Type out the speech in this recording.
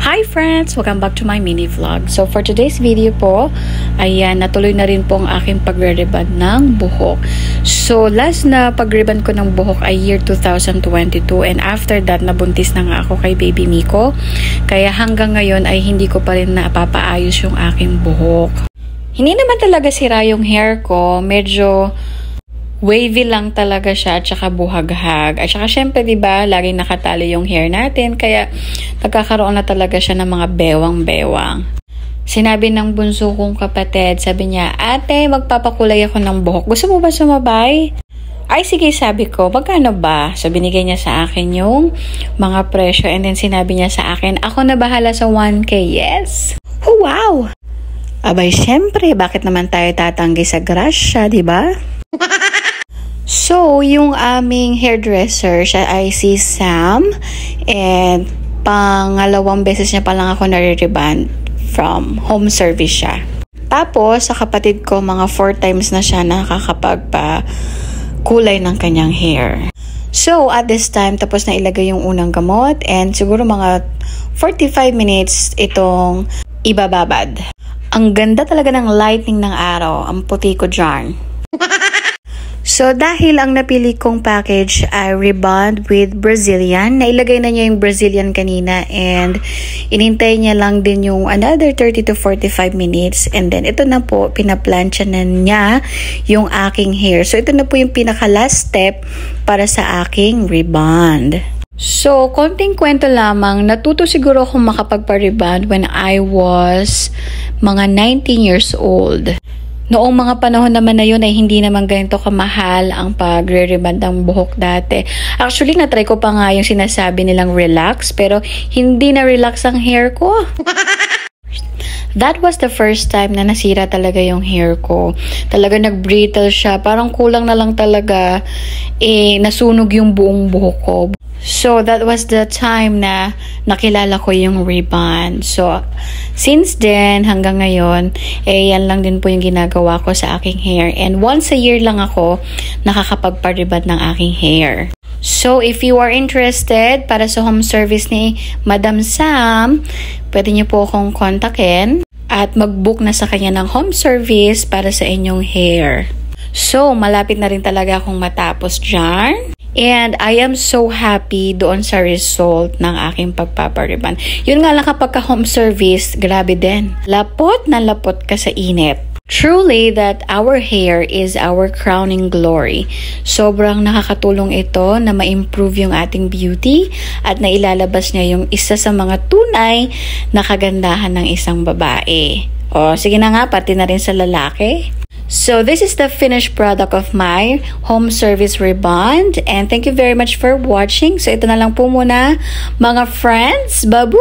Hi friends! Welcome back to my mini vlog. So for today's video po, ayan, natuloy na rin po ang aking pagre-rebond ng buhok. So last na pag-rebond ko ng buhok ay year 2022 and after that, nabuntis na nga ako kay baby Miko. Kaya hanggang ngayon ay hindi ko pa rin napapaayos yung aking buhok. Hindi naman talaga sira yung hair ko, medyo wavy lang talaga siya at saka buhaghag. At saka syempre, diba, laging nakatali yung hair natin. Kaya nagkakaroon na talaga siya ng mga bewang-bewang. Sinabi ng bunso kong kapatid, sabi niya, ate, magpapakulay ako ng buhok. Gusto mo ba sumabay? Ay, sige, sabi ko, magkano ba? So, binigay niya sa akin yung mga presyo. And then sinabi niya sa akin, ako na bahala sa 1K. Yes! Oh, wow! Abay, syempre, bakit naman tayo tatanggi sa grasya, diba? So, yung aming hairdresser, siya ay si Sam. And pangalawang beses niya pa lang ako nare-rebond from home service siya. Tapos, sa kapatid ko, mga 4 times na siya nakakapagpa-kulay ng kanyang hair. So, at this time, tapos na ilagay yung unang gamot. And siguro mga 45 minutes itong ibababad. Ang ganda talaga ng lighting ng araw. Ang puti ko dyan. So, dahil ang napili kong package ay rebond with Brazilian, nailagay na niya yung Brazilian kanina and inintay niya lang din yung another 30 to 45 minutes and then ito na po, pinaplansya na niya yung aking hair. So, ito na po yung pinaka-last step para sa aking rebond. So, konting kwento lamang, natuto siguro akong makapagpa-rebond when I was mga 19 years old. Noong mga panahon naman na yun ay hindi naman ganito kamahal ang pagre-rebond ng buhok dati. Actually, natry ko pa nga yung sinasabi nilang relax, pero hindi na relax ang hair ko. That was the first time na nasira talaga yung hair ko. Talaga nag-brittle siya. Parang kulang na lang talaga nasunog yung buong buhok ko. So, that was the time na nakilala ko yung rebond. So, since then, hanggang ngayon, yan lang din po yung ginagawa ko sa aking hair. And once a year lang ako nakakapagpa-rebond ng aking hair. So, if you are interested para sa home service ni Madam Sam, pwede niyo po akong kontakin at mag-book na sa kanya ng home service para sa inyong hair. So, malapit na rin talaga akong matapos dyan. And I am so happy doon sa result ng aking pagpaparebond. Yun nga lang kapag ka-home service, grabe din. Lapot na lapot ka sa init. Truly that our hair is our crowning glory. Sobrang nakakatulong ito na ma-improve yung ating beauty at nailalabas niya yung isa sa mga tunay na kagandahan ng isang babae. O, sige na nga, pati na rin sa lalaki. So, this is the finished product of my home service rebond. And thank you very much for watching. So, ito na lang po muna, mga friends. Babu!